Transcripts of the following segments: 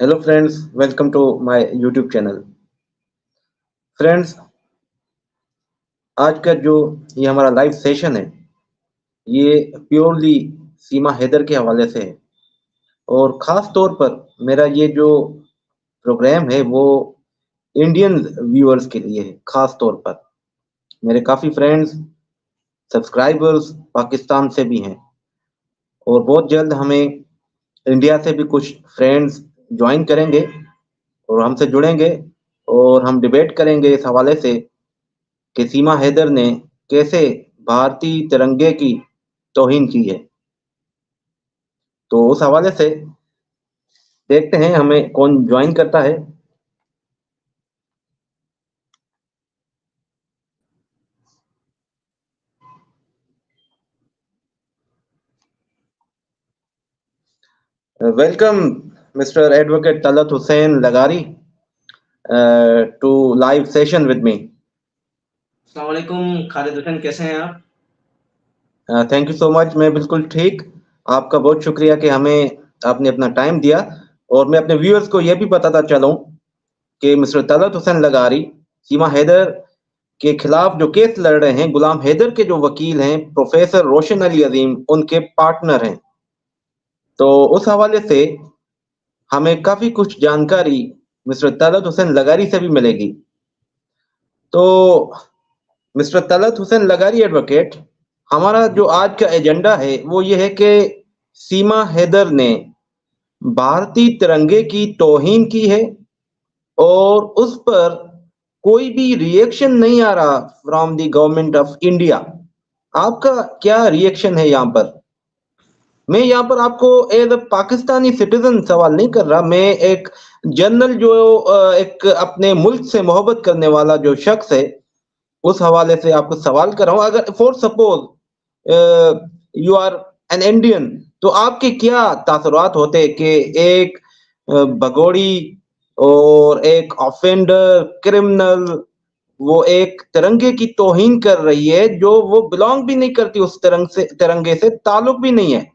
Hello friends, welcome to my YouTube channel. Friends, आज का जो ये हमारा लाइव सेशन है, ये प्योरली सीमा हैदर के हवाले से है। और ख़ास तौर पर मेरा ये जो प्रोग्राम है वो इंडियन व्यूअर्स के लिए है। ख़ास तौर पर मेरे काफ़ी फ्रेंड्स, सब्सक्राइबर्स पाकिस्तान से भी हैं और बहुत जल्द हमें इंडिया से भी कुछ फ्रेंड्स ज्वाइन करेंगे और हमसे जुड़ेंगे और हम डिबेट करेंगे इस हवाले से कि सीमा हैदर ने कैसे भारतीय तिरंगे की तौहीन की है। तो उस हवाले से देखते हैं हमें कौन ज्वाइन करता है। Welcome mister advocate Talat Hussain Lagari to live session with me. अस्सलाम वालेकुम खालिद हुसैन, कैसे हैं आप? Thank you so much. मैं बिल्कुल ठीक। आपका बहुत शुक्रिया कि हमें आपने अपना टाइम दिया। और मैं अपने व्यूअर्स को यह भी बताता चलूं कि मिस्टर तलत हुसैन लगारी सीमा हैदर के खिलाफ जो केस लड़ रहे हैं, गुलाम हैदर के जो वकील हैं प्रोफेसर रोशन अली अजीम, उनके पार्टनर हैं। तो उस हवाले से हमें काफी कुछ जानकारी मिस्टर तलत हुसैन लगारी से भी मिलेगी। तो मिस्टर तलत हुसैन लगारी एडवोकेट, हमारा जो आज का एजेंडा है वो ये है कि सीमा हैदर ने भारतीय तिरंगे की तौहीन की है और उस पर कोई भी रिएक्शन नहीं आ रहा from the government of India. आपका क्या रिएक्शन है यहाँ पर? मैं यहाँ पर आपको एज अ पाकिस्तानी सिटीजन सवाल नहीं कर रहा, मैं एक जनरल जो एक अपने मुल्क से मोहब्बत करने वाला जो शख्स है उस हवाले से आपको सवाल कर रहा हूँ। अगर for suppose you are an Indian, तो आपके क्या तासुरात होते कि एक भगोड़ी और एक ऑफेंडर क्रिमिनल वो एक तिरंगे की तौहीन कर रही है जो वो बिलोंग भी नहीं करती, उस तिरंगे से ताल्लुक भी नहीं है।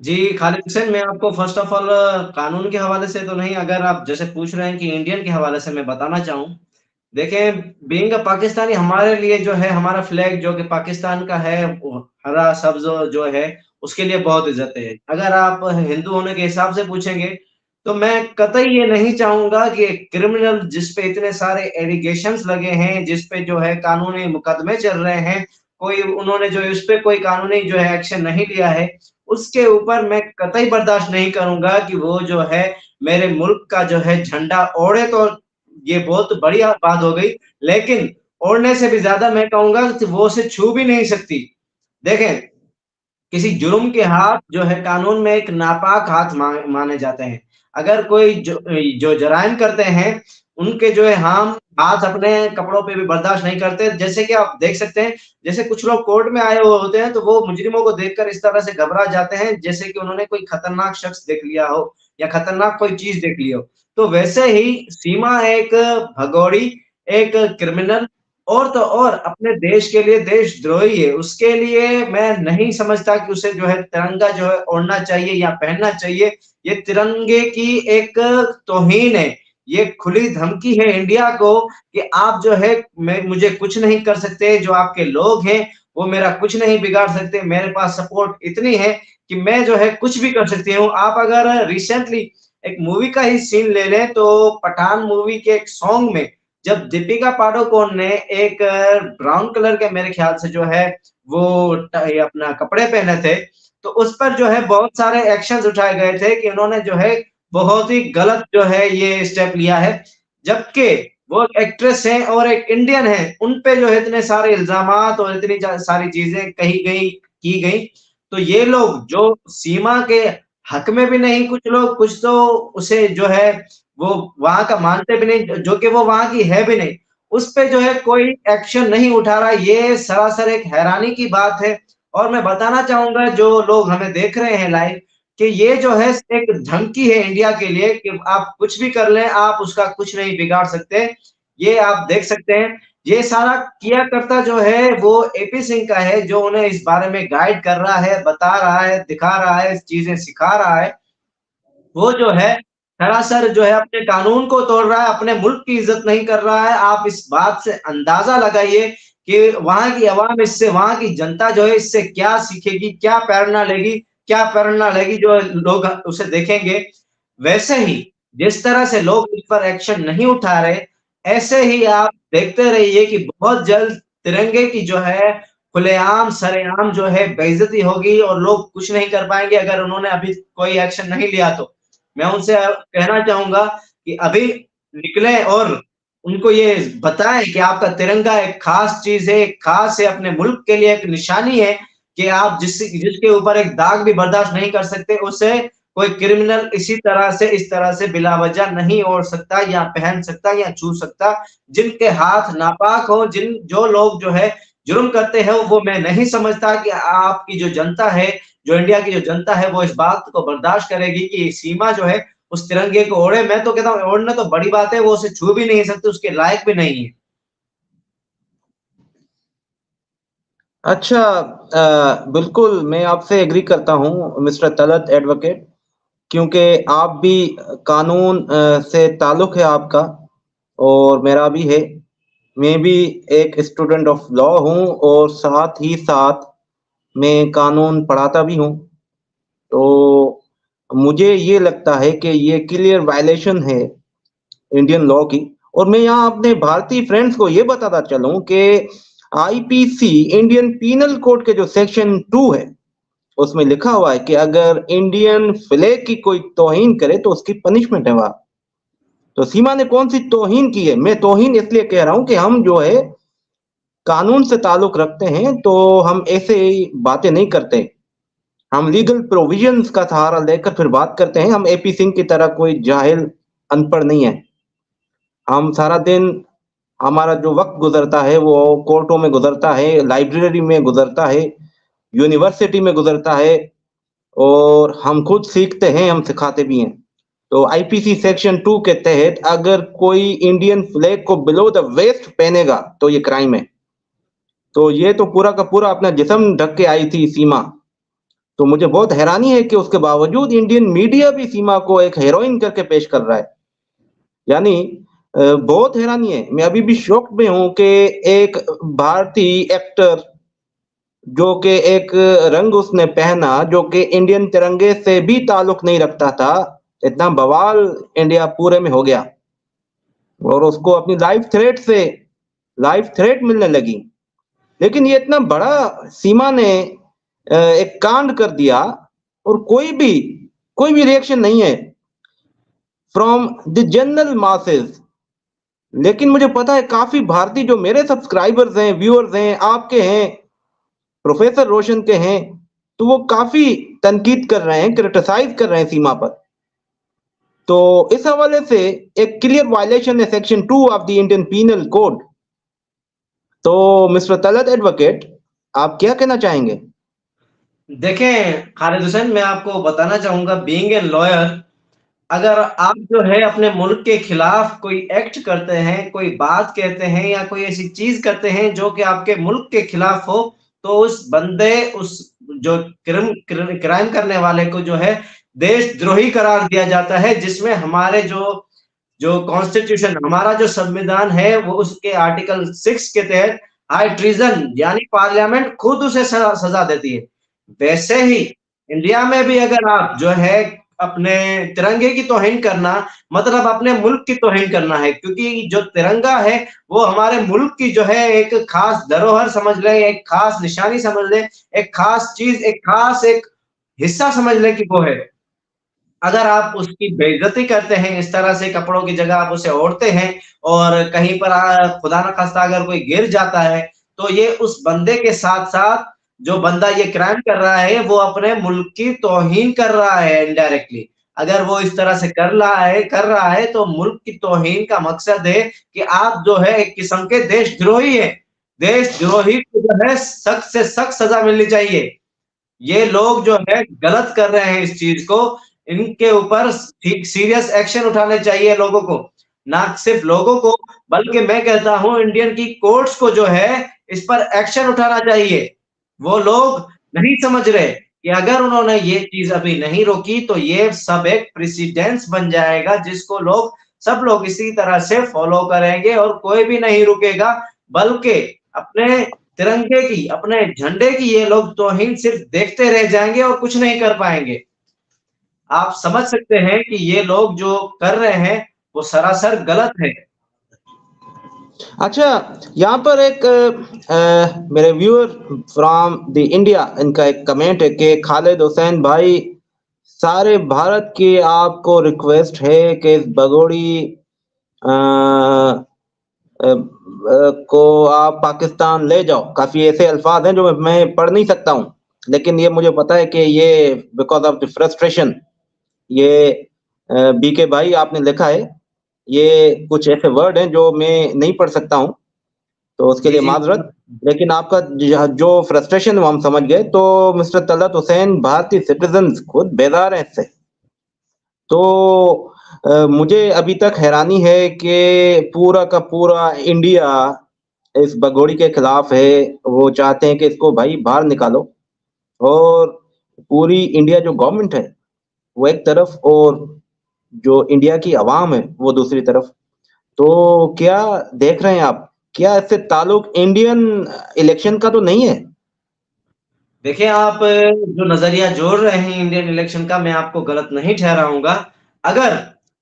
जी खालिद हुसैन, मैं आपको फर्स्ट ऑफ ऑल कानून के हवाले से तो नहीं, अगर आप जैसे पूछ रहे हैं कि इंडियन के हवाले से मैं बताना चाहूँ। देखें, बीइंग अ पाकिस्तानी हमारे लिए जो है हमारा फ्लैग जो कि पाकिस्तान का है, वो हरा सब्ज जो है उसके लिए बहुत इज्जत है। अगर आप हिंदू होने के हिसाब से पूछेंगे तो मैं कतई ये नहीं चाहूंगा कि एक क्रिमिनल जिस पे इतने सारे एलिगेशंस लगे हैं, जिस पे जो है कानूनी मुकदमे चल रहे हैं, कोई उन्होंने जो है उस पे कोई कानूनी जो है एक्शन नहीं लिया है, उसके ऊपर मैं कतई बर्दाश्त नहीं करूंगा कि वो जो है मेरे मुल्क का जो है झंडा ओढ़े। तो ये बहुत बढ़िया बात हो गई, लेकिन ओढ़ने से भी ज्यादा मैं कहूंगा कि वो उसे छू भी नहीं सकती। देखें, किसी जुर्म के हाथ जो है कानून में एक नापाक हाथ माने जाते हैं। अगर कोई जो जराइम करते हैं, उनके जो है हम हाथ अपने कपड़ों पे भी बर्दाश्त नहीं करते। जैसे कि आप देख सकते हैं, जैसे कुछ लोग कोर्ट में आए हुए होते हैं तो वो मुजरिमों को देखकर इस तरह से घबरा जाते हैं जैसे कि उन्होंने कोई खतरनाक शख्स देख लिया हो या खतरनाक कोई चीज देख ली हो। तो वैसे ही सीमा एक भगोड़ी, एक क्रिमिनल और तो और अपने देश के लिए देशद्रोही है। उसके लिए मैं नहीं समझता कि उसे जो है तिरंगा जो है ओढ़ना चाहिए या पहनना चाहिए। ये तिरंगे की एक तौहीन है। ये खुली धमकी है इंडिया को कि आप जो है मैं मुझे कुछ नहीं कर सकते, जो आपके लोग हैं वो मेरा कुछ नहीं बिगाड़ सकते। मेरे पास सपोर्ट इतनी है कि मैं जो है कुछ भी कर सकती हूँ। आप अगर रिसेंटली एक मूवी का ही सीन ले लें तो पठान मूवी के एक सॉन्ग में जब दीपिका पादुकोण ने एक ब्राउन कलर के मेरे ख्याल से जो है वो अपना कपड़े पहने थे, तो उस पर जो है बहुत सारे एक्शंस उठाए गए थे कि उन्होंने जो है बहुत ही गलत जो है ये स्टेप लिया है। जबकि वो एक्ट्रेस हैं और एक इंडियन है, उन पे जो है इतने सारे इल्जामात और इतनी सारी चीजें कही गई की गई। तो ये लोग जो सीमा के हक में भी नहीं, कुछ लोग कुछ तो उसे जो है वो वहां का मानते भी नहीं, जो कि वो वहां की है भी नहीं, उस पे जो है कोई एक्शन नहीं उठा रहा। ये सरासर एक हैरानी की बात है। और मैं बताना चाहूंगा जो लोग हमें देख रहे हैं लाइव कि ये जो है एक धमकी है इंडिया के लिए कि आप कुछ भी कर लें, आप उसका कुछ नहीं बिगाड़ सकते। ये आप देख सकते हैं, ये सारा किया करता जो है वो एपी सिंह का है, जो उन्हें इस बारे में गाइड कर रहा है, बता रहा है, दिखा रहा है, चीजें सिखा रहा है। वो जो है सरासर जो है अपने कानून को तोड़ रहा है, अपने मुल्क की इज्जत नहीं कर रहा है। आप इस बात से अंदाजा लगाइए कि वहां की आवाम इससे, वहां की जनता जो है इससे क्या सीखेगी, क्या प्रेरणा लेगी जो लोग उसे देखेंगे। वैसे ही जिस तरह से लोग इस पर एक्शन नहीं उठा रहे, ऐसे ही आप देखते रहिए कि बहुत जल्द तिरंगे की जो है खुलेआम सरेआम जो है बेइज्जती होगी और लोग कुछ नहीं कर पाएंगे अगर उन्होंने अभी कोई एक्शन नहीं लिया तो। मैं उनसे कहना चाहूंगा कि अभी निकले और उनको ये बताएं कि आपका तिरंगा एक खास चीज है, एक खास है, अपने मुल्क के लिए एक निशानी है कि आप जिसके ऊपर एक दाग भी बर्दाश्त नहीं कर सकते, उसे कोई क्रिमिनल इस तरह से बिला वजह नहीं ओढ़ सकता या पहन सकता या छू सकता। जिनके हाथ नापाक हो, जो लोग जो है जुर्म करते हैं, वो मैं नहीं समझता कि आपकी जो जनता है, जो इंडिया की जो जनता है, वो इस बात को बर्दाश्त करेगी कि सीमा जो है उस तिरंगे को ओढ़े। मैं तो कहता हूँ ओढ़ना तो बड़ी बात है, वो उसे छू भी नहीं सकते, उसके लायक भी नहीं है। अच्छा, बिल्कुल मैं आपसे एग्री करता हूँ मिस्टर तलत एडवोकेट, क्योंकि आप भी कानून से ताल्लुक है आपका और मेरा भी है। मैं भी एक स्टूडेंट ऑफ लॉ हूँ और साथ ही साथ मैं कानून पढ़ाता भी हूँ। तो मुझे ये लगता है कि ये क्लियर वायलेशन है इंडियन लॉ की। और मैं यहाँ अपने भारतीय फ्रेंड्स को ये बताता चलूं कि आईपीसी इंडियन पीनल कोड के जो सेक्शन 2 है, उसमें लिखा हुआ है कि अगर इंडियन फ्लैग की कोई तौहीन करे तो उसकी पनिशमेंट है वहां। तो सीमा ने कौन सी तौहीन की है? मैं तौहीन इसलिए कह रहा हूं कि हम जो है कानून से ताल्लुक रखते हैं, तो हम ऐसे बातें नहीं करते। हम लीगल प्रोविजंस का सहारा लेकर फिर बात करते हैं। हम एपी सिंह की तरह कोई जाहिल अनपढ़ नहीं है। हम सारा दिन, हमारा जो वक्त गुजरता है वो कोर्टों में गुजरता है, लाइब्रेरी में गुजरता है, यूनिवर्सिटी में गुजरता है, और हम खुद सीखते हैं, हम सिखाते भी हैं। तो आईपीसी सेक्शन 2 के तहत अगर कोई इंडियन फ्लैग को बिलो द वेस्ट पहनेगा तो ये क्राइम है। तो ये तो पूरा का पूरा अपना जिस्म ढक के आई थी सीमा। तो मुझे बहुत हैरानी है कि उसके बावजूद इंडियन मीडिया भी सीमा को एक हीरोइन करके पेश कर रहा है। यानी बहुत हैरानी है। मैं अभी भी शॉक में हूं कि एक भारतीय एक्टर, जो कि एक रंग उसने पहना जो कि इंडियन तिरंगे से भी ताल्लुक नहीं रखता था, इतना बवाल इंडिया पूरे में हो गया और उसको अपनी लाइफ थ्रेट मिलने लगी। लेकिन ये इतना बड़ा सीमा ने एक कांड कर दिया और कोई भी रिएक्शन नहीं है फ्रॉम द जनरल मासेस। लेकिन मुझे पता है काफी भारतीय जो मेरे सब्सक्राइबर्स हैं, व्यूअर्स हैं, आपके हैं, प्रोफेसर रोशन के हैं, तो वो काफी तनकीद कर रहे हैं, क्रिटिसाइज कर रहे हैं सीमा पर। तो इस हवाले से एक क्लियर वायलेशन है section 2 of the Indian penal code. तो मिस्टर तलत एडवोकेट, आप क्या कहना चाहेंगे? देखें खालिद हुसैन, मैं आपको बताना चाहूंगा, बीइंग ए लॉयर, अगर आप जो है अपने मुल्क के खिलाफ कोई एक्ट करते हैं, कोई बात कहते हैं या कोई ऐसी चीज करते हैं जो कि आपके मुल्क के खिलाफ हो, तो उस जो क्राइम करने वाले को जो है देशद्रोही करार दिया जाता है, जिसमें हमारे जो कॉन्स्टिट्यूशन, हमारा जो संविधान है, वो उसके आर्टिकल 6 के तहत हाई ट्रीजन यानी पार्लियामेंट खुद उसे सजा देती है। वैसे ही इंडिया में भी अगर आप जो है अपने तिरंगे की तौहीन करना, मतलब अपने मुल्क की तौहीन करना है, क्योंकि जो तिरंगा है वो हमारे मुल्क की जो है एक खास धरोहर समझ लें, एक खास निशानी समझ लें, एक खास चीज, एक हिस्सा समझ लें कि वो है। अगर आप उसकी बेइज्जती करते हैं, इस तरह से कपड़ों की जगह आप उसे ओढ़ते हैं और कहीं पर खुदा न खास्ता अगर कोई गिर जाता है, तो ये उस बंदे के साथ-साथ जो बंदा ये क्राइम कर रहा है, वो अपने मुल्क की तौहीन कर रहा है इनडायरेक्टली। अगर वो इस तरह से कर रहा है तो मुल्क की तौहीन का मकसद है कि आप जो है एक किस्म के देशद्रोही हैं। देशद्रोही को जो है सख्त से सख्त सजा मिलनी चाहिए। ये लोग जो है गलत कर रहे हैं इस चीज को, इनके ऊपर सीरियस एक्शन उठाने चाहिए लोगों को, ना सिर्फ लोगों को, बल्कि मैं कहता हूं इंडियन की कोर्ट्स को जो है इस पर एक्शन उठाना चाहिए। वो लोग नहीं समझ रहे कि कि अगर उन्होंने ये चीज़ अभी नहीं रोकी तो ये सब एक प्रेसिडेंस बन जाएगा जिसको सब लोग इसी तरह से फॉलो करेंगे और कोई भी नहीं रुकेगा, बल्कि अपने तिरंगे की, अपने झंडे की ये लोग तौहीन सिर्फ देखते रह जाएँगे और कुछ नहीं कर पाएँगे। आप समझ सकते हैं कि ये लोग जो कर रहे हैं, वो सरासर गलत है। अच्छा, यहाँ पर एक मेरे व्यूअर फ्रॉम द इंडिया, इनका एक कमेंट है कि खालिद हुसैन भाई, सारे भारत की आपको रिक्वेस्ट है कि इस भगोड़ी को आप पाकिस्तान ले जाओ। काफी ऐसे अल्फाज हैं जो मैं पढ़ नहीं सकता हूँ, लेकिन ये मुझे पता है कि ये बिकॉज ऑफ द फ्रस्ट्रेशन, ये बीके भाई आपने लिखा है, ये कुछ ऐसे वर्ड हैं जो मैं नहीं पढ़ सकता हूँ, तो उसके जी, लिए जी। माजरत। लेकिन आपका जो फ्रस्ट्रेशन है वो हम समझ गए। तो मिस्टर तलत हुसैन, भारतीय सिटीजन खुद बेदार हैं इससे। तो मुझे अभी तक हैरानी है कि पूरा का पूरा इंडिया इस भगोड़ी के खिलाफ है। वो चाहते हैं कि इसको भाई बाहर निकालो, और पूरी इंडिया जो गवर्नमेंट है वो एक तरफ, और जो इंडिया की आवाम है वो दूसरी तरफ। तो क्या देख रहे हैं आप? क्या इससे ताल्लुक इंडियन इलेक्शन का तो नहीं है? देखिए, आप जो नज़रिया जोड़ रहे हैं इंडियन इलेक्शन का, मैं आपको गलत नहीं ठहराऊँगा। अगर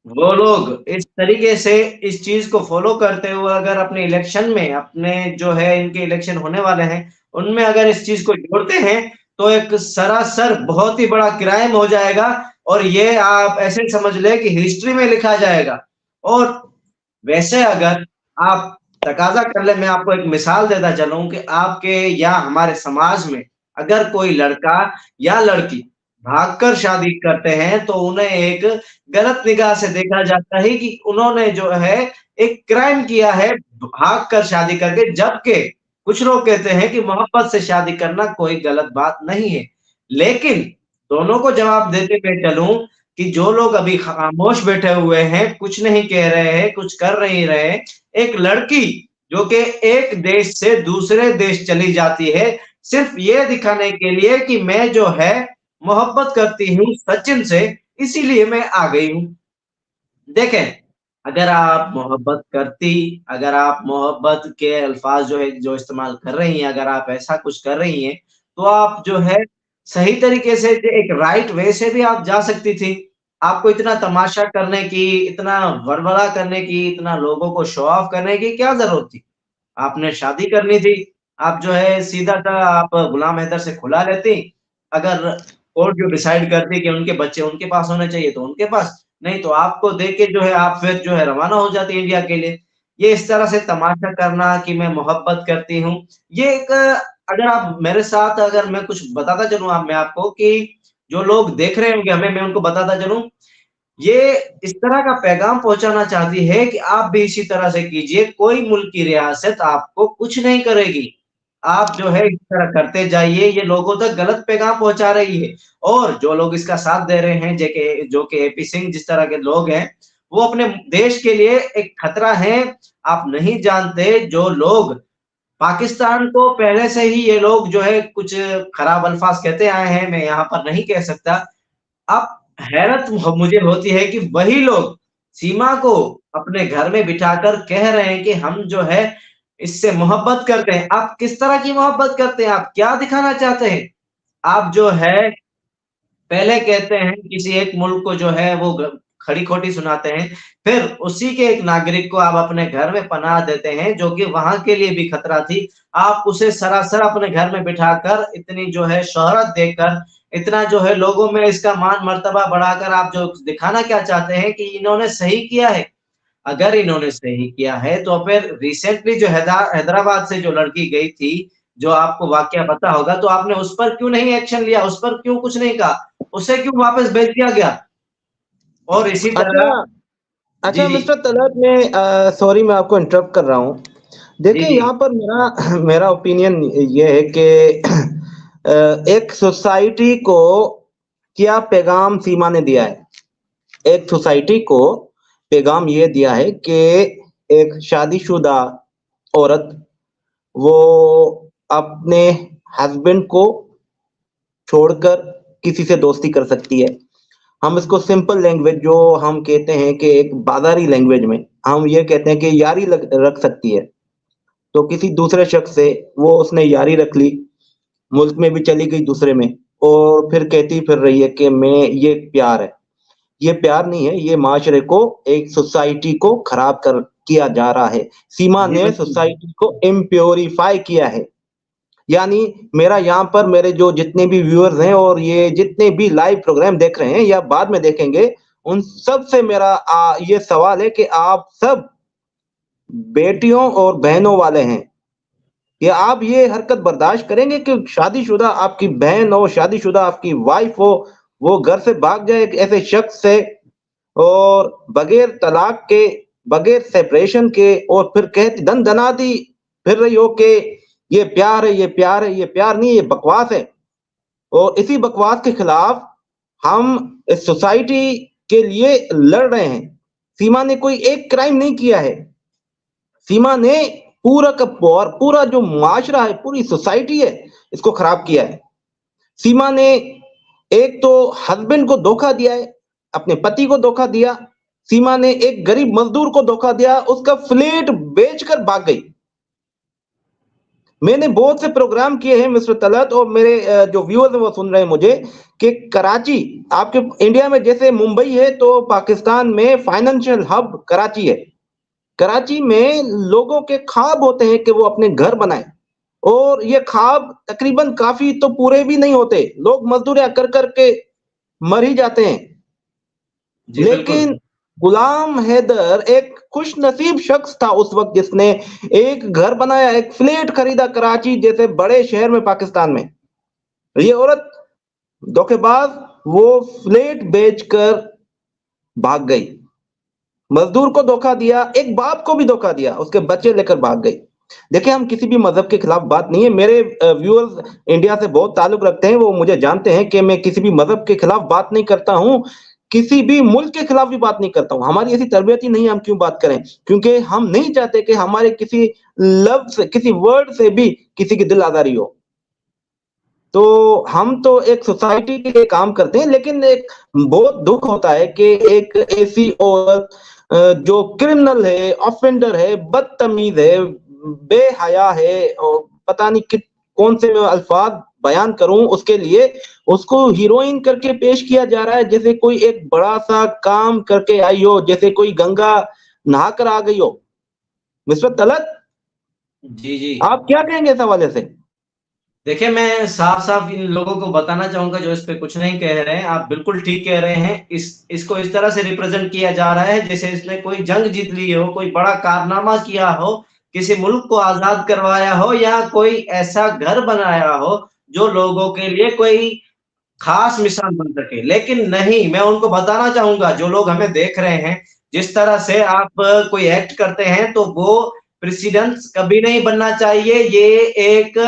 वो लोग इस तरीके से इस चीज़ को फ़ॉलो करते हुए अगर अपने इलेक्शन में, अपने जो है इनके इलेक्शन होने वाले हैं, उनमें अगर इस चीज़ को जोड़ते हैं, तो एक सरासर बहुत ही बड़ा क्राइम हो जाएगा और ये आप ऐसे समझ लें कि हिस्ट्री में लिखा जाएगा। और वैसे अगर आप तकाज़ा कर लें, मैं आपको एक मिसाल देता चलूँ कि आपके या हमारे समाज में अगर कोई लड़का या लड़की भागकर शादी करते हैं, तो उन्हें एक गलत निगाह से देखा जाता है कि उन्होंने जो है एक क्राइम किया है भागकर शादी करके, जबकि कुछ लोग कहते हैं कि मोहब्बत से शादी करना कोई गलत बात नहीं है। लेकिन दोनों को जवाब देते हुए चलूँ कि जो लोग अभी खामोश बैठे हुए हैं, कुछ नहीं कह रहे हैं, कुछ कर नहीं रहे, एक लड़की जो कि एक देश से दूसरे देश चली जाती है, सिर्फ ये दिखाने के लिए कि मैं जो है मोहब्बत करती हूँ सचिन से, इसीलिए मैं आ गई हूँ। देखें, अगर आप मोहब्बत के अल्फ़ाज़ जो है जो इस्तेमाल कर रही हैं, अगर आप ऐसा कुछ कर रही हैं, तो आप जो है सही तरीके से एक राइट वे से भी आप जा सकती थी। आपको इतना तमाशा करने की, इतना वरवरा करने की, इतना लोगों को शो ऑफ करने की क्या ज़रूरत थी? आपने शादी करनी थी, आप जो है सीधा-सा आप गुलाम हैदर से खुला लेती। अगर कोर्ट जो डिसाइड करती कि उनके बच्चे उनके पास होने चाहिए तो उनके पास, नहीं तो आपको देख के जो है आप फिर जो है रवाना हो जाती इंडिया के लिए। ये इस तरह से तमाशा करना कि मैं मोहब्बत करती हूँ, ये एक अगर आप मेरे साथ अगर मैं कुछ बताता चलूँ मैं आपको कि जो लोग देख रहे होंगे हमें, मैं उनको बताता चलूँ, ये इस तरह का पैगाम पहुँचाना चाहती है कि आप भी इसी तरह से कीजिए, कोई मुल्क की रियासत आपको कुछ नहीं करेगी। आप जो है इस तरह करते जाइए, ये लोगों तक गलत पैगाम पहुँचा रही है और जो लोग इसका साथ दे रहे हैं जो कि एपी सिंह जिस तरह के लोग हैं, वो अपने देश के लिए एक खतरा है। आप नहीं जानते जो लोग पाकिस्तान को पहले से ही ये लोग जो है कुछ खराब अल्फाज कहते आए हैं, मैं यहाँ पर नहीं कह सकता। अब हैरत मुझे होती है कि वही लोग सीमा को अपने घर में बिठाकर कह रहे हैं कि हम जो है इससे मोहब्बत करते हैं। आप किस तरह की मोहब्बत करते हैं? आप क्या दिखाना चाहते हैं? आप जो है पहले कहते हैं किसी एक मुल्क को जो है वो खड़ी-खोटी सुनाते हैं, फिर उसी के एक नागरिक को आप अपने घर में पनाह देते हैं, जो कि वहाँ के लिए भी खतरा थी। आप उसे सरासर अपने घर में बिठाकर इतनी जो है शोहरत देकर, इतना जो है लोगों में इसका मान-मर्तबा बढ़ाकर आप जो दिखाना क्या चाहते हैं कि इन्होंने सही किया है। अगर इन्होंने सही किया है, तो फिर रिसेंटली जो हैदराबाद से जो लड़की गई थी, जो आपको वाकया पता होगा, तो आपने उस पर क्यों नहीं एक्शन लिया? उस पर क्यों कुछ नहीं कहा? उसे क्यों वापस भेज दिया गया? और इसी तरह अच्छा, जी, अच्छा जी। मिस्टर तलत, मैं सॉरी मैं आपको इंटरप्ट कर रहा हूँ। जी, देखिए, जी। यहाँ पर मेरा मेरा ओपिनियन ये है कि एक सोसाइटी को क्या पैगाम सीमा ने दिया है? एक सोसाइटी को पैगाम ये दिया है कि एक शादीशुदा औरत, वो अपने हस्बैंड को छोड़कर किसी से दोस्ती कर सकती है। हम इसको सिंपल लैंग्वेज जो हम कहते हैं कि एक बाजारी लैंग्वेज में हम ये कहते हैं कि यारी रख सकती है। तो किसी दूसरे शख्स से वो उसने यारी रख ली, मुल्क में भी चली गई दूसरे में, और फिर कहती फिर रही है कि मैं ये प्यार है। ये प्यार नहीं है, ये माशरे को, एक सोसाइटी को खराब कर किया जा रहा है। सीमा जी ने बिल्कुल। सोसाइटी को इम्प्योरीफाई किया है। यानी मेरा यहाँ पर मेरे जो जितने भी व्यूअर्स हैं और ये जितने भी लाइव प्रोग्राम देख रहे हैं या बाद में देखेंगे, उन सब से मेरा ये सवाल है कि आप सब बेटियों और बहनों वाले हैं। क्या आप ये हरकत बर्दाश्त करेंगे कि शादीशुदा आपकी बहन हो, शादीशुदा आपकी वाइफ हो, वो घर से भाग जाए एक ऐसे शख्स से और बगैर तलाक के, बगैर सेपरेशन के, और फिर कहती दन दनाती फिर रही हो कि ये प्यार है, ये प्यार है, ये प्यार नहीं, ये बकवास है। और इसी बकवास के खिलाफ हम इस सोसाइटी के लिए लड़ रहे हैं। सीमा ने कोई एक क्राइम नहीं किया है। सीमा ने पूरा का पूरा जो माशरा है, पूरी सोसाइटी है, इसको खराब किया है। सीमा ने एक तो हस्बैंड को धोखा दिया है, अपने पति को धोखा दिया। सीमा ने एक गरीब मजदूर को धोखा दिया, उसका फ्लैट बेचकर भाग गई। मैंने बहुत से प्रोग्राम किए हैं मिस्टर तलत, और मेरे जो व्यूअर्स हैं वो सुन रहे हैं मुझे कि कराची, आपके इंडिया में जैसे मुंबई है तो पाकिस्तान में फाइनेंशियल हब कराची है। कराची में लोगों के ख्वाब होते हैं कि वो अपने घर बनाएं, और ये ख्वाब तकरीबन काफी तो पूरे भी नहीं होते। लोग मजदूरियां कर करके मर ही जाते हैं। जी बिल्कुल। लेकिन गुलाम हैदर एक खुश नसीब शख्स था उस वक्त, जिसने एक घर बनाया, एक फ्लैट खरीदा कराची जैसे बड़े शहर में, पाकिस्तान में। ये औरत धोखेबाज, वो फ्लैट बेचकर भाग गई। मजदूर को धोखा दिया, एक बाप को भी धोखा दिया, उसके बच्चे लेकर भाग गई। देखिए, हम किसी भी मजहब के खिलाफ बात नहीं है। मेरे व्यूअर्स इंडिया से बहुत ताल्लुक रखते हैं, वो मुझे जानते हैं कि मैं किसी भी मजहब के खिलाफ बात नहीं करता हूं, किसी भी मुल्क के खिलाफ भी बात नहीं करता हूं। हमारी ऐसी तरबियत ही नहीं है, हम क्यों बात करें? क्योंकि हम नहीं चाहते कि हमारे किसी लफ्ज से, किसी वर्ड से भी किसी की दिल आजारी हो। तो हम तो एक सोसाइटी के लिए काम करते हैं, लेकिन एक बहुत दुख होता है कि एक ऐसी औरत जो क्रिमिनल है, ऑफेंडर है, बदतमीज है, बेहया है, और पता नहीं कि कौन से मैं अल्फाज बयान करूं उसके लिए, उसको हीरोइन करके पेश किया जा रहा है, जैसे कोई एक बड़ा सा काम करके आई हो, जैसे कोई गंगा नहा कर आ गई हो। मिस्टर तलत, जी जी। आप क्या कहेंगे इस हवाले से? देखिए, मैं साफ-साफ इन लोगों को बताना चाहूँगा जो इस पे कुछ नहीं कह रहे हैं, आप बिल्कुल ठीक कह रहे हैं। इसको इस तरह से रिप्रेज़ेंट किया जा रहा है जैसे इसने कोई जंग जीत ली हो, कोई बड़ा कारनामा किया हो, किसी मुल्क को आज़ाद करवाया हो या कोई ऐसा घर बनाया हो, जो लोगों के लिए कोई ख़ास मिसाल बन सके। लेकिन नहीं, मैं उनको बताना चाहूँगा जो लोग हमें देख रहे हैं, जिस तरह से आप कोई एक्ट करते हैं तो वो प्रेसिडेंट्स कभी नहीं बनना चाहिए। ये एक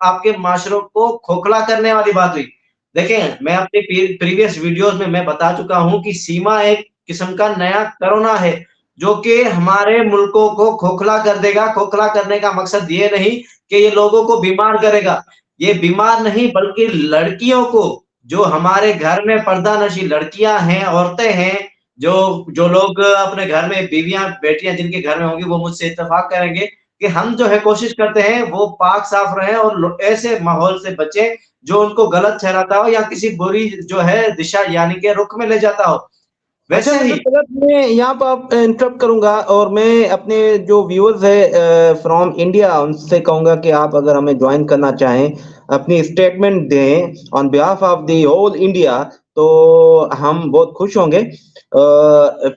आपके माशरों को खोखला करने वाली बात हुई। देखें, मैं अपने प्रीवियस वीडियोज़ में मैं बता चुका हूँ कि सीमा एक किस्म का नया कोरोना है, जो कि हमारे मुल्कों को खोखला कर देगा। खोखला करने का मकसद ये नहीं कि ये लोगों को बीमार करेगा। ये बीमार नहीं बल्कि लड़कियों को, जो हमारे घर में पर्दानशी लड़कियाँ हैं, औरतें हैं, जो जो लोग अपने घर में बीवियाँ, बेटियाँ जिनके घर में होंगी वो मुझसे इत्तेफ़ाक करेंगे कि हम जो है कोशिश करते हैं वो पाक-साफ़ रहें और लो ऐसे माहौल से बचें जो उनको गलत ठहराता हो या किसी बुरी जो है दिशा यानी कि रुख में ले जाता हो। अच्छा वैसे मिस्टर ही तलत, मैं यहाँ पर आप इंटरप्ट करूंगा, और मैं अपने जो व्यूअर्स है फ्रॉम इंडिया उनसे कहूंगा कि आप अगर हमें ज्वाइन करना चाहें, अपनी स्टेटमेंट दें on behalf of the whole India, तो हम बहुत खुश होंगे।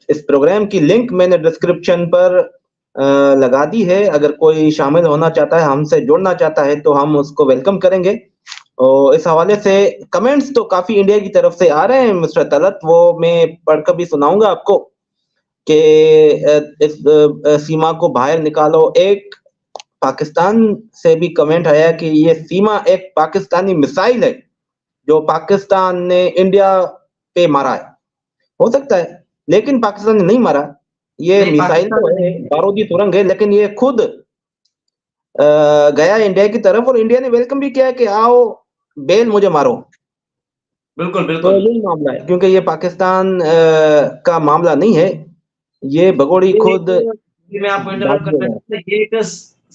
इस प्रोग्राम की लिंक मैंने डिस्क्रिप्शन पर लगा दी है। अगर कोई शामिल होना चाहता है, हमसे जुड़ना चाहता है, तो हम उसको वेलकम करेंगे। और इस हवाले से कमेंट्स तो काफी इंडिया की तरफ से आ रहे हैं मिस्टर तलत, वो मैं पढ़कर भी सुनाऊंगा आपको कि इस सीमा को बाहर निकालो। एक पाकिस्तान से भी कमेंट आया कि ये सीमा एक पाकिस्तानी मिसाइल है जो पाकिस्तान ने इंडिया पे मारा है। हो सकता है, लेकिन पाकिस्तान ने नहीं मारा। ये नहीं, मिसाइल पाकिस्तान तो में है, नहीं। बारूदी सुरंग है, लेकिन ये खुद गया इंडिया की तरफ, और इंडिया ने वेलकम भी किया कि आओ बेल मुझे मारो। बिल्कुल, तो बिल्कुल। यही मामला है, क्योंकि ये पाकिस्तान का मामला नहीं है, ये भगोड़ी ये खुद एक जी, मैं आपको इंटरप्ट बागी करना है। चाहता हूँ, ये एक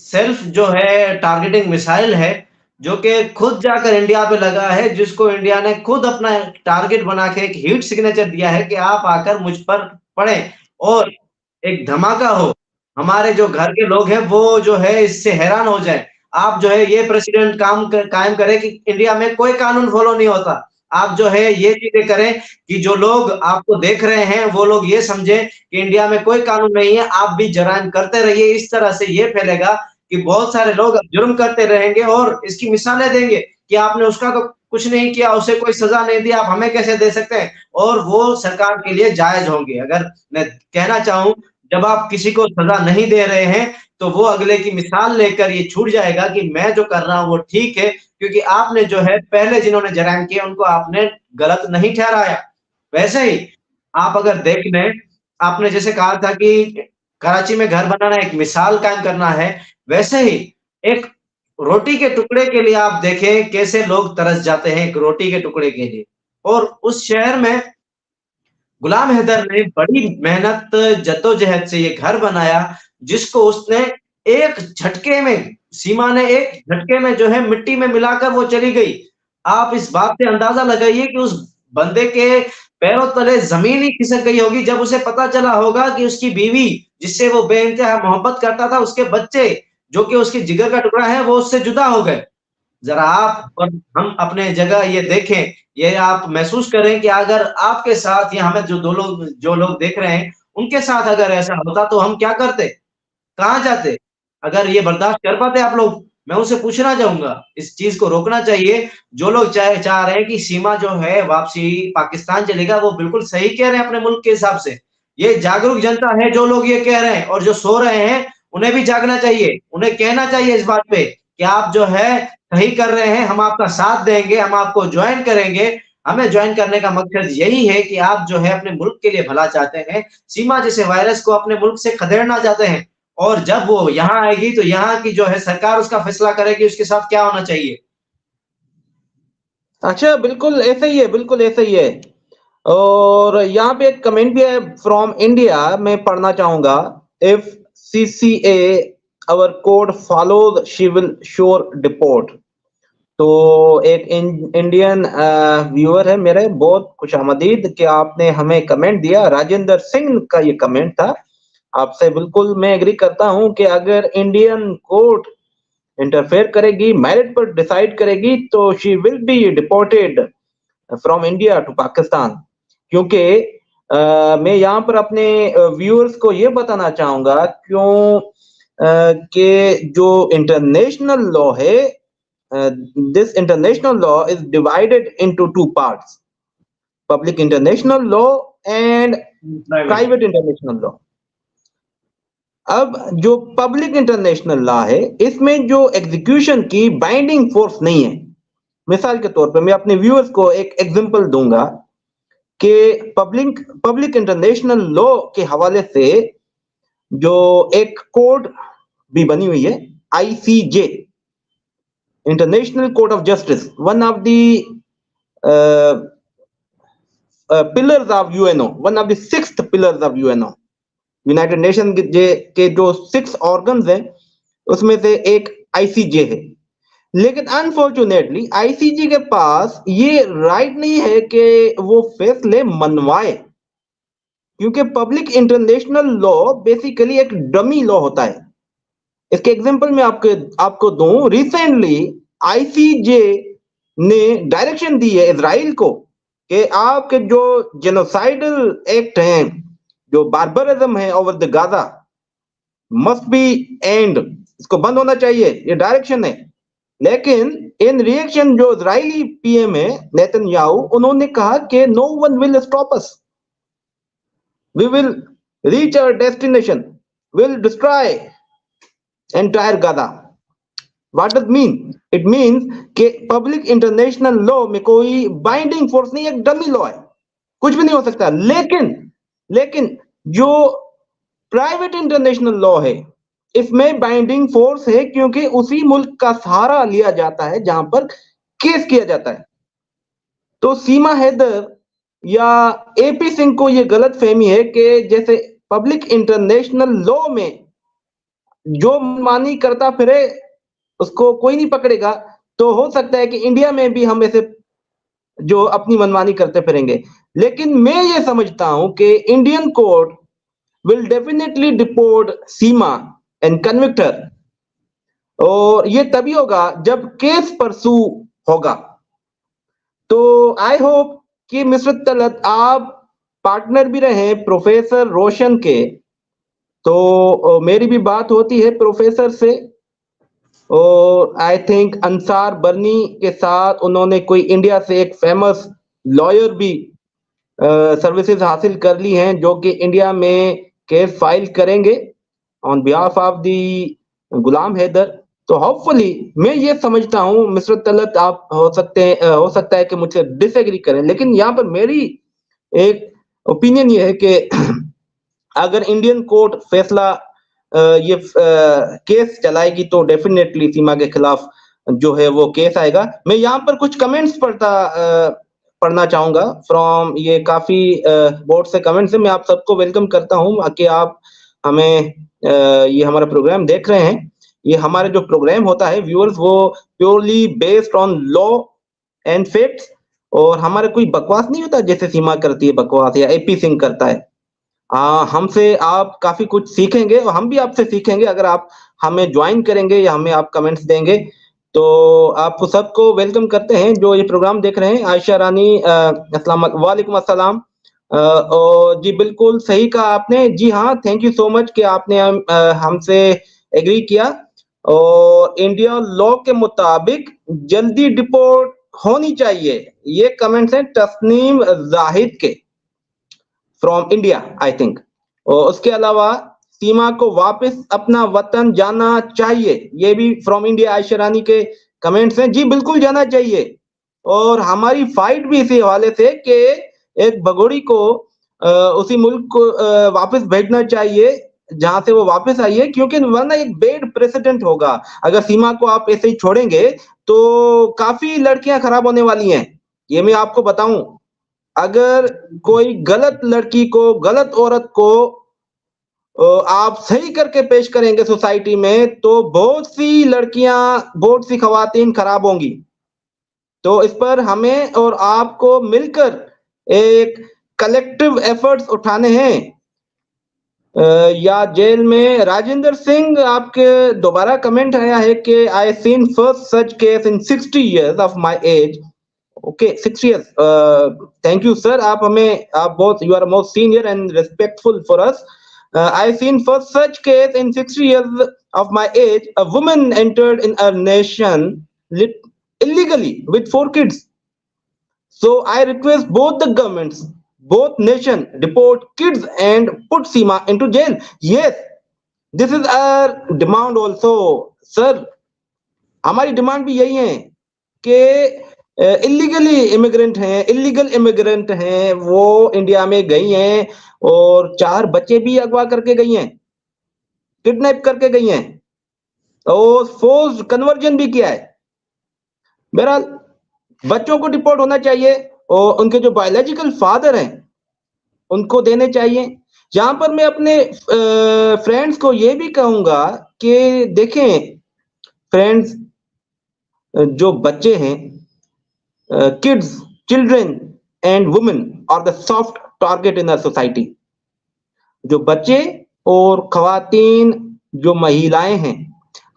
सेल्फ जो है टारगेटिंग मिसाइल है, जो कि खुद जाकर इंडिया पे लगा है, जिसको इंडिया ने खुद अपना टारगेट बना के एक हीट सिग्नेचर दिया है कि आप आकर मुझ पर पड़ें और एक धमाका हो। हमारे जो घर के लोग हैं वो जो है इससे हैरान हो जाएँ। आप जो है ये प्रेसिडेंट कायम करें कि इंडिया में कोई कानून फॉलो नहीं होता। आप जो है ये चीज़ें करें कि जो लोग आपको देख रहे हैं वो लोग ये समझें कि इंडिया में कोई कानून नहीं है, आप भी जराइम करते रहिए। इस तरह से ये फैलेगा कि बहुत सारे लोग जुर्म करते रहेंगे और इसकी मिसालें देंगे कि आपने उसका तो कुछ नहीं किया, उसे कोई सज़ा नहीं दी, आप हमें कैसे दे सकते हैं? और वो सरकार के लिए जायज़ होंगे। अगर मैं कहना चाहूँ, जब आप किसी को सज़ा नहीं दे रहे हैं, तो वो अगले की मिसाल लेकर ये छूट जाएगा कि मैं जो कर रहा हूँ वो ठीक है, क्योंकि आपने जो है पहले जिन्होंने जराइम किए उनको आपने गलत नहीं ठहराया। वैसे ही आप अगर देख लें, आपने जैसे कहा था कि कराची में घर बनाना एक मिसाल कायम करना है, वैसे ही एक रोटी के टुकड़े के लिए आप देखें कैसे लोग तरस जाते हैं एक रोटी के टुकड़े के लिए। और उस शहर में गुलाम हैदर ने बड़ी मेहनत, जद्दोजहद से ये घर बनाया, जिसको उसने एक झटके में सीमा ने एक झटके में जो है मिट्टी में मिलाकर वो चली गई। आप इस बात से अंदाज़ा लगाइए कि उस बंदे के पैरों तले ज़मीन ही खिसक गई होगी जब उसे पता चला होगा कि उसकी बीवी, जिससे वो बेइंतहा मोहब्बत करता था, उसके बच्चे, जो कि उसके जिगर का टुकड़ा है, वो उससे जुदा हो गए। ज़रा आप और हम अपने जगह ये देखें, ये आप महसूस करें कि अगर आपके साथ या हमें जो लोग देख रहे हैं, उनके साथ अगर ऐसा होता तो हम क्या करते? कहाँ जाते? अगर ये बर्दाश्त कर पाते आप लोग? मैं उनसे पूछना चाहूँगा, इस चीज़ को रोकना चाहिए। जो लोग चाह रहे हैं कि सीमा जो है वापसी पाकिस्तान चलेगा, वो बिल्कुल सही कह रहे हैं अपने मुल्क के हिसाब से। ये जागरूक जनता है जो लोग ये कह रहे हैं, और जो सो रहे हैं, उन्हें भी जागना चाहिए। उन्हें कहना चाहिए इस बात पे कि आप जो है सही कर रहे हैं, हम आपका साथ देंगे, हम आपको जॉइन करेंगे। हमें जॉइन करने का मकसद यही है कि आप जो है अपने मुल्क के लिए भला चाहते हैं, सीमा जैसे वायरस को अपने मुल्क से खदेड़ना चाहते हैं। और जब वो यहाँ आएगी तो यहाँ की जो है सरकार उसका फैसला करेगी उसके साथ क्या होना चाहिए। अच्छा, बिल्कुल ऐसा ही है, बिल्कुल ऐसा ही है। और यहाँ पे एक कमेंट भी है फ्रॉम इंडिया, मैं पढ़ना चाहूंगा। If CCA our code follows she will sure deport. तो एक इंडियन व्यूअर है मेरे, बहुत खुशामदीद कि आपने हमें कमेंट दिया। राजेंद्र सिंह का ये कमेंट था। आपसे बिल्कुल मैं एग्री करता हूं कि अगर इंडियन कोर्ट इंटरफेयर करेगी, मेरिट पर डिसाइड करेगी, तो she will be deported from India to Pakistan. क्योंकि मैं यहाँ पर अपने व्यूअर्स को ये बताना चाहूंगा क्यों कि जो इंटरनेशनल लॉ है, this international law is divided into two parts: public international law and private. private international law. अब जो पब्लिक इंटरनेशनल लॉ है, इसमें जो एग्जीक्यूशन की बाइंडिंग फोर्स नहीं है। मिसाल के तौर पे मैं अपने व्यूअर्स को एक एग्जांपल दूंगा कि पब्लिक पब्लिक इंटरनेशनल लॉ के हवाले से जो एक कोड भी बनी हुई है, ICJ, international court of justice, one of the pillars of UNO, one of the sixth pillars of UNO. United nation के जो 6 ऑर्गन्स हैं, उसमें से एक आईसीजे है। लेकिन अनफॉर्चुनेटली आईसीजे के पास ये राइट नहीं है कि वो फैसले मनवाए, क्योंकि पब्लिक इंटरनेशनल लॉ बेसिकली एक डमी लॉ होता है। इसके एग्जांपल में आपको दूं, रिसेंटली आईसीजे ने डायरेक्शन दी है इजराइल को कि आपके जो जेनोसाइडल एक्ट हैं, जो बार्बरिज्म है over the Gaza, must be end, इसको बंद होना चाहिए, ये डायरेक्शन है। लेकिन इन रिएक्शन जो इजरायली पीएम है नेतन्याहू, उन्होंने कहा कि no one will stop us, we will reach our destination, will destroy entire Gaza. What does mean? It means कि पब्लिक इंटरनेशनल लॉ में कोई बाइंडिंग फोर्स नहीं, एक डमी लॉ है, कुछ भी नहीं हो सकता। लेकिन जो प्राइवेट इंटरनेशनल लॉ है, इसमें बाइंडिंग फोर्स है, क्योंकि उसी मुल्क का सहारा लिया जाता है जहां पर केस किया जाता है। तो सीमा हैदर या एपी सिंह को ये गलतफहमी है कि जैसे पब्लिक इंटरनेशनल लॉ में जो मनमानी करता फिरे उसको कोई नहीं पकड़ेगा, तो हो सकता है कि इंडिया में भी हम ऐसे जो अपनी मनमानी करते फिरेंगे। लेकिन मैं ये समझता हूं कि Indian court will definitely deport Seema and convict her, और ये तभी होगा जब केस परसू होगा। तो आई होप कि मिस्टर तलत आप पार्टनर भी रहे प्रोफेसर रोशन के, तो मेरी भी बात होती है प्रोफेसर से, और आई थिंक अंसार बर्नी के साथ उन्होंने कोई इंडिया से एक फेमस लॉयर भी सर्विसेज हासिल कर ली हैं जो कि इंडिया में केस फाइल करेंगे ऑन बिहाफ ऑफ दी गुलाम हैदर। तो होपफुली मैं ये समझता हूं मिस्टर तलत, आप हो सकता है कि मुझसे डिसएग्री करें, लेकिन यहाँ पर मेरी एक ओपिनियन ये है कि अगर इंडियन कोर्ट फैसला ये केस चलाएगी तो डेफिनेटली सीमा के खिलाफ जो है वो केस आएगा। मैं यहाँ पर कुछ कमेंट्स पढ़ना चाहूंगा फ्रॉम, ये काफी बोर्ड से कमेंट्स है। मैं आप सबको वेलकम करता हूँ कि आप हमें ये हमारा प्रोग्राम देख रहे हैं। ये हमारा जो प्रोग्राम होता है व्यूअर्स, वो purely based on law and facts, और हमारा कोई बकवास नहीं होता जैसे सीमा करती है बकवास या एपी सिंह करता है। हमसे आप काफी कुछ सीखेंगे और हम भी आपसे सीखेंगे अगर आप हमें ज्वाइन करेंगे या हमें आप कमेंट्स देंगे। तो आपको सबको वेलकम करते हैं जो ये प्रोग्राम देख रहे हैं। आयशा रानी अस्सलाम वालेकुम अस्सलाम। और जी बिल्कुल सही कहा आपने, जी हाँ, थैंक यू सो मच कि आपने हमसे एग्री किया। और इंडिया लॉ के मुताबिक जल्दी डिपोर्ट होनी चाहिए, ये कमेंट्स हैं तस्नीम जाहिद के फ्रॉम इंडिया आई थिंक। और उसके अलावा सीमा को वापस अपना वतन जाना चाहिए, ये भी फ्रॉम इंडिया आयशा रानी के कमेंट्स हैं। जी बिल्कुल जाना चाहिए, और हमारी फाइट भी इसी हवाले से कि एक भगोड़ी को उसी मुल्क को वापस भेजना चाहिए जहां से वो वापस आई है, क्योंकि वरना एक बैड प्रेसिडेंट होगा। अगर सीमा को आप ऐसे ही छोड़ेंगे तो काफी लड़कियां खराब होने वाली हैं, ये मैं आपको बताऊं। अगर कोई गलत लड़की को, गलत औरत को आप सही करके पेश करेंगे सोसाइटी में, तो बहुत सी लड़कियां, बहुत सी खवातीन खराब होंगी। तो इस पर हमें और आपको मिलकर एक कलेक्टिव एफर्ट्स उठाने हैं। या जेल में राजेंद्र सिंह, आपके दोबारा कमेंट आया है कि I seen first such case in 60 years of my age. Okay 60 years, thank you sir, आप हमें, आप बहुत, you are most senior and respectful for us. I seen first such case in 60 years of my age. A woman entered in our nation illegally with 4 kids. So I request both the governments, both nation, deport kids and put Seema into jail. Yes, this is our demand also, sir. हमारी demand भी यही है कि illegally immigrant हैं, illegal immigrant हैं, वो India में गई हैं और 4 बच्चे भी अगवा करके गई हैं, किडनैप करके गई हैं और फोर्स्ड कन्वर्जन भी किया है। बहरहाल बच्चों को डिपोर्ट होना चाहिए और उनके जो बायोलॉजिकल फादर हैं उनको देने चाहिए। जहां पर मैं अपने फ्रेंड्स को ये भी कहूंगा कि देखें फ्रेंड्स, जो बच्चे हैं, kids, children and women are the soft target in our society. जो बच्चे और खवातीन, जो महिलाएं हैं,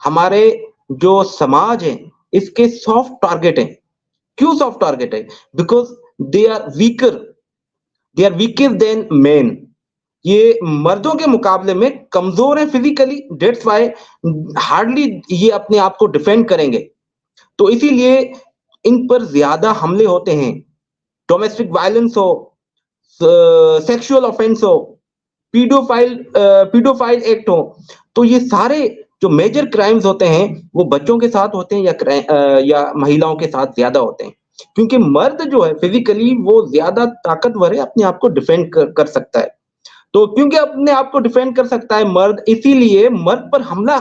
हमारे जो समाज है, इसके सॉफ्ट टारगेट हैं। क्यों सॉफ्ट टारगेट है? Because they are weaker than men. ये मर्दों के मुकाबले में कमजोर है फिजिकली, डेट्स वाई हार्डली ये अपने आप को डिफेंड करेंगे। तो इसीलिए इन पर ज्यादा हमले होते हैं, डोमेस्टिक वायलेंस हो, सेक्सुअल ऑफेंस हो, पीडोफाइल एक्ट हो, तो ये सारे जो मेजर क्राइम्स होते हैं वो बच्चों के साथ होते हैं या महिलाओं के साथ ज्यादा होते हैं, क्योंकि मर्द जो है फिजिकली वो ज्यादा ताकतवर है, अपने आप को डिफेंड कर सकता है। तो क्योंकि अपने आप को डिफेंड कर सकता है मर्द, इसीलिए मर्द पर हमला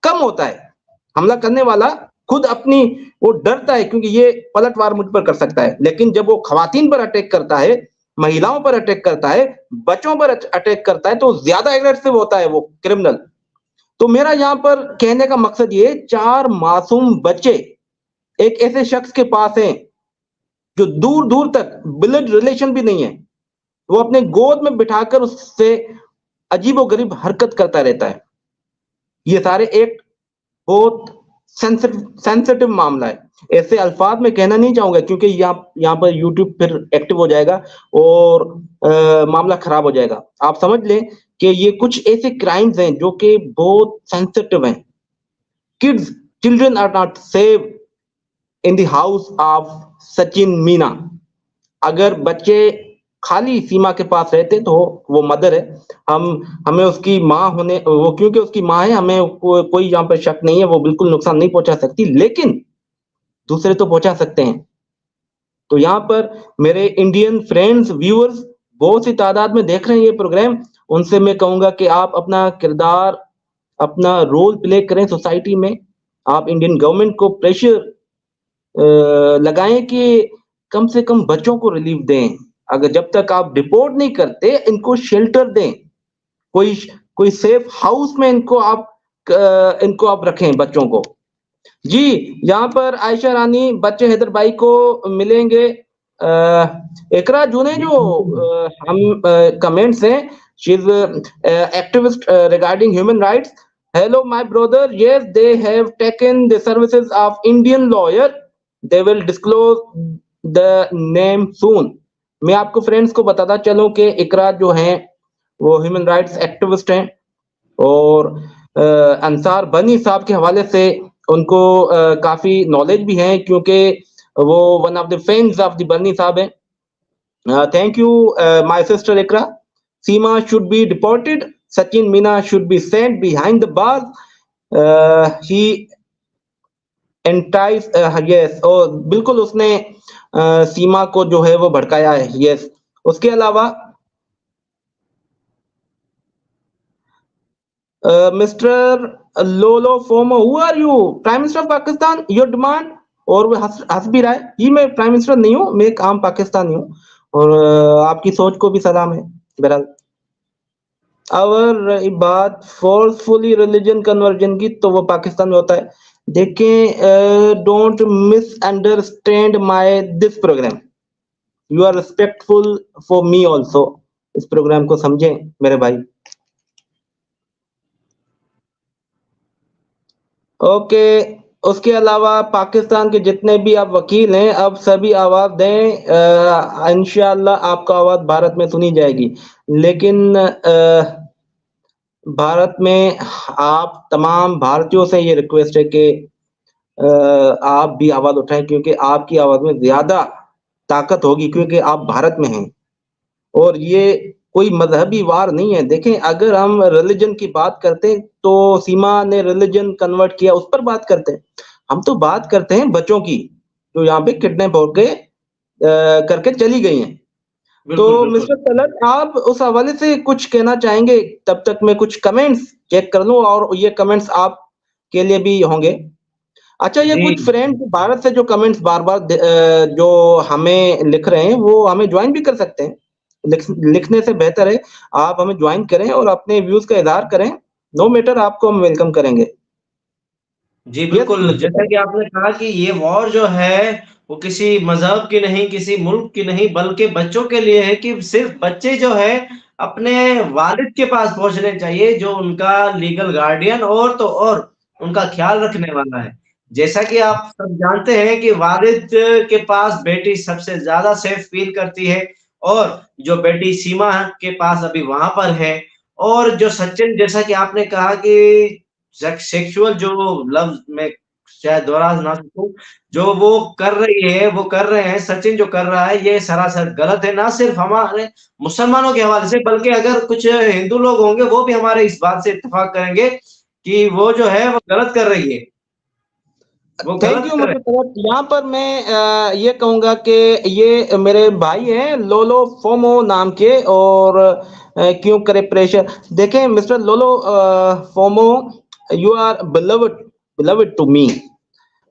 कम होता है, हमला करने वाला खुद अपनी वो डरता है क्योंकि ये पलटवार मुझ पर कर सकता है, लेकिन जब वो खवातीन पर अटैक करता है, महिलाओं पर अटैक करता है, बच्चों पर अटैक करता है, तो ज्यादा एग्रेसिव होता है वो क्रिमिनल। तो मेरा यहाँ पर कहने का मकसद ये, 4 मासूम बच्चे एक ऐसे शख्स के पास हैं जो दूर दूर तक ब्लड रिलेशन भी नहीं है, वो अपने गोद में बिठाकर उससे अजीबोगरीब हरकत करता रहता है। ये सारे एक बहुत सेंसिटिव मामला है। ऐसे अल्फाज में कहना नहीं चाहूंगा क्योंकि यहाँ पर यूट्यूब फिर एक्टिव हो जाएगा और मामला खराब हो जाएगा। आप समझ लें कि ये कुछ ऐसे क्राइम्स हैं जो कि बहुत सेंसिटिव हैं। Kids, children are not safe in the house of Sachin Meena. अगर बच्चे खाली सीमा के पास रहते तो वो मदर है, हमें उसकी माँ होने, वो क्योंकि उसकी माँ है, हमें कोई यहाँ पर शक नहीं है, वो बिल्कुल नुकसान नहीं पहुंचा सकती, लेकिन दूसरे तो पहुंचा सकते हैं। तो यहाँ पर मेरे इंडियन फ्रेंड्स, व्यूअर्स बहुत सी तादाद में देख रहे हैं ये प्रोग्राम, उनसे मैं कहूंगा कि आप अपना किरदार, अपना रोल प्ले करें सोसाइटी में। आप इंडियन गवर्नमेंट को प्रेशर लगाएं कि कम से कम बच्चों को रिलीफ दें। अगर जब तक आप डिपोर्ट नहीं करते, इनको शेल्टर दें, कोई कोई सेफ हाउस में इनको आप रखें बच्चों को। जी, यहाँ पर आयशा रानी बच्चे हैदर भाई को मिलेंगे। इकरा जूने जो हम कमेंट्स हैं, she is activist regarding human rights. Hello my brother, yes they have taken the services of Indian lawyer, they will disclose the name soon. मैं आपको फ्रेंड्स को बताता चलूं कि इकरा जो हैं वो ह्यूमन राइट्स एक्टिविस्ट हैं और अंसार बनी साहब के हवाले से उनको काफी नॉलेज भी है क्योंकि वो one of the fans of the बनी साहब हैं। Thank you my sister Iqra. Seema should be deported, Sachin Meena should be sent behind the bars. He entice, yes, और बिल्कुल उसने सीमा को जो है वो भड़काया है, यस। उसके अलावा mister Lolo Fomo, who are you? Prime minister of Pakistan, your demand. और वो हंस भी रहा है, ये मैं प्राइम मिनिस्टर नहीं हूँ, मैं एक आम पाकिस्तानी हूँ और आपकी सोच को भी सलाम है। बहरहाल अगर बात फोर्सफुली रिलीजन कन्वर्जन की, तो वो पाकिस्तान में होता है। देखें, don't misunderstand my this program, you are respectful for me also. इस प्रोग्राम को समझें मेरे भाई। ओके, उसके अलावा पाकिस्तान के जितने भी आप वकील हैं, अब सभी आवाज दें, इंशाअल्लाह आपका आवाज भारत में सुनी जाएगी। लेकिन भारत में आप तमाम भारतीयों से ये रिक्वेस्ट है कि आप भी आवाज उठाएं क्योंकि आपकी आवाज में ज्यादा ताकत होगी क्योंकि आप भारत में हैं और ये कोई मजहबी वार नहीं है। देखें, अगर हम रिलीजन की बात करते हैं तो सीमा ने रिलीजन कन्वर्ट किया, उस पर बात करते हैं। हम तो बात करते हैं बच्चों की जो यहाँ पे किडनैप होके करके चली गई हैं। तो मिस्टर तलत, आप उस हवाले से कुछ कहना चाहेंगे? तब तक मैं कुछ कमेंट्स चेक कर लूं और ये कमेंट्स आप के लिए भी होंगे। अच्छा, ये कुछ फ्रेंड्स भारत से जो कमेंट्स बार बार जो हमें लिख रहे हैं वो हमें ज्वाइन भी कर सकते हैं। लिखने से बेहतर है आप हमें ज्वाइन करें और अपने व्यूज का इजहार करें। नो मैटर, आपको हम वेलकम करेंगे। जी बिल्कुल, जैसा कि आपने कहा कि ये वॉर जो है वो किसी मजहब की नहीं, किसी मुल्क की नहीं, बल्कि बच्चों के लिए है कि सिर्फ बच्चे जो है अपने वालिद के पास पहुंचने चाहिए जो उनका लीगल गार्डियन और तो और उनका ख्याल रखने वाला है। जैसा कि आप सब जानते हैं कि वालिद के पास बेटी सबसे ज्यादा सेफ फील करती है और जो बेटी सीमा के पास अभी वहां पर है, और जो सचिन, जैसा कि आपने कहा कि सेक्सुअल जो लव में शायद दोहरा ना सकूं, जो वो कर रही है, वो कर रहे हैं, सचिन जो कर रहा है ये सरासर गलत है। ना सिर्फ हमारे मुसलमानों के हवाले से बल्कि अगर कुछ हिंदू लोग होंगे वो भी हमारे इस बात से इत्तेफाक करेंगे कि वो जो है वो गलत कर रही है। थैंक यू मतलब यहाँ पर मैं ये कहूंगा कि ये मेरे भाई हैं लोलो फोमो नाम के और क्यों करे प्रेशर। देखें mister Lolo Fomo, you are beloved to me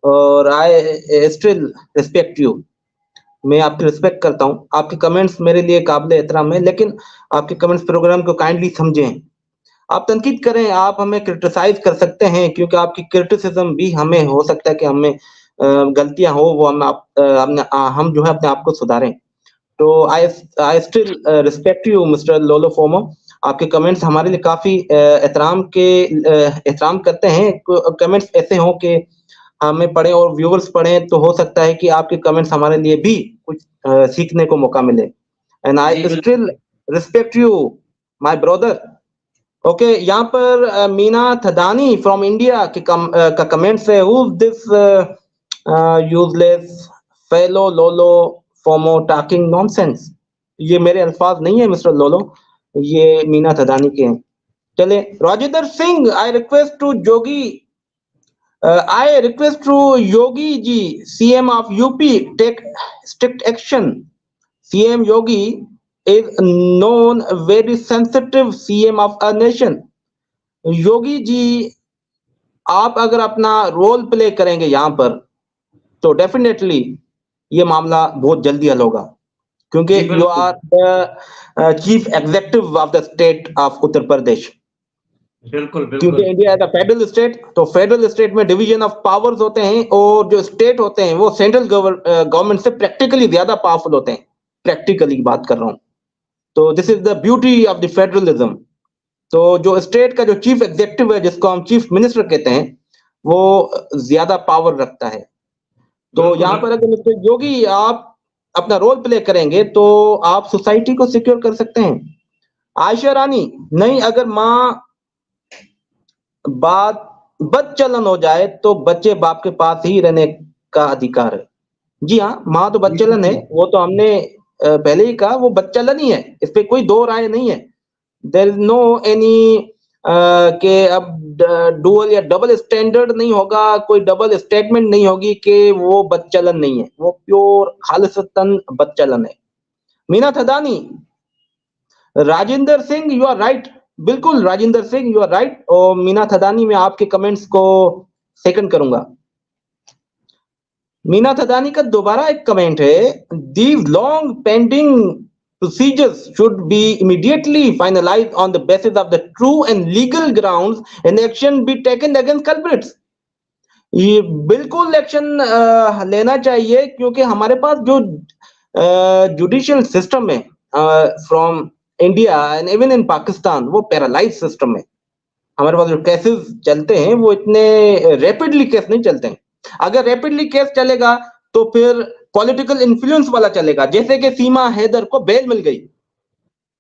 और आई स्टिल रिस्पेक्ट यू। मैं आपकी रिस्पेक्ट करता हूँ, आपके कमेंट्स मेरे लिए काबिल एहतराम है, लेकिन आपके कमेंट्स प्रोग्राम को काइंडली समझें। आप तनकीद करें, आप हमें क्रिटिसाइज कर सकते हैं, क्योंकि आपकी क्रिटिसिज्म भी हमें हो सकता है कि हमें गलतियां हो, वो हम जो है अपने आप को सुधारें। तो I still respect you mister Lolo FOMO. आपके कमेंट्स हमारे लिए काफी एहतराम करते हैं। कमेंट्स ऐसे हों कि हमें पढ़े और व्यूअर्स पढ़ें, तो हो सकता है कि आपके कमेंट्स हमारे लिए भी कुछ सीखने को मौका मिले। एंड जी आई बिल्कुल। Still respect you my brother. Okay, यहाँ पर मीना थदानी फ्रॉम इंडिया का कमेंट्स है, हु दिस यूजलेस फेलो लोलो फोमो टॉकिंग नॉनसेंस। ये मेरे अल्फाज नहीं है मिस्टर लोलो, ये मीना थदानी के हैं। चले, Rajendra Singh, I request to Yogi ji, CM of UP, take strict action. CM Yogi is known very sensitive CM of a nation. Yogi ji, आप अगर अपना रोल प्ले करेंगे यहाँ पर, तो डेफिनेटली ये मामला बहुत जल्दी हल होगा, क्योंकि जी यू बिल्कुल। Are the chief executive of the state of Uttar Pradesh. बिल्कुल, क्योंकि बिल्कुल। इंडिया है फेडरल स्टेट, तो फेडरल स्टेट में डिवीजन ऑफ पावर्स होते हैं, और जो स्टेट होते हैं वो सेंट्रल गवर्नमेंट से प्रैक्टिकली ज्यादा पावरफुल होते हैं। प्रैक्टिकली बात कर रहा हूँ। तो this is the beauty of the federalism. तो जो स्टेट का जो चीफ एग्जीक्यूटिव है, जिसको हम चीफ मिनिस्टर कहते हैं, वो ज्यादा पावर रखता है। तो बिल्कुल यहाँ पर रखते अगर हैं। मिस्टर योगी आप अपना रोल प्ले करेंगे, तो आप सोसाइटी को सिक्योर कर सकते हैं। आयशा रानी, नहीं, अगर माँ बात बदचलन हो जाए, तो बच्चे बाप के पास ही रहने का अधिकार है। जी हाँ, माँ तो जी बदचलन है, बिल्कुल। वो तो हमने पहले ही कहा, वो बदचलन ही है, इस पे कोई दो राय नहीं है। देयर इज नो एनी के अब डुअल या डबल स्टैंडर्ड नहीं होगा, कोई डबल स्टेटमेंट नहीं होगी कि वो बदचलन नहीं है, वो प्योर खालिसतन बदचलन है। Meena Thadani, Rajendra Singh, you are right. बिल्कुल Rajendra Singh, you are right. और मीना थदानी, मैं आपके कमेंट्स को सेकंड करूंगा। मीना थदानी का दोबारा एक कमेंट है, these long pending procedures should be immediately finalized on the basis of the true and legal grounds and action be taken against culprits। ये बिल्कुल एक्शन लेना चाहिए, क्योंकि हमारे पास जो जुडिशियल सिस्टम है from India and even in Pakistan, वो paralyse system है। हमारे पास जो केसेस चलते हैं, वो इतने रैपिडली केस नहीं चलते हैं। अगर रैपिडली केस चलेगा, तो फिर पॉलिटिकल इन्फ्लुएंस वाला चलेगा, जैसे कि सीमा हैदर को बेल मिल गई।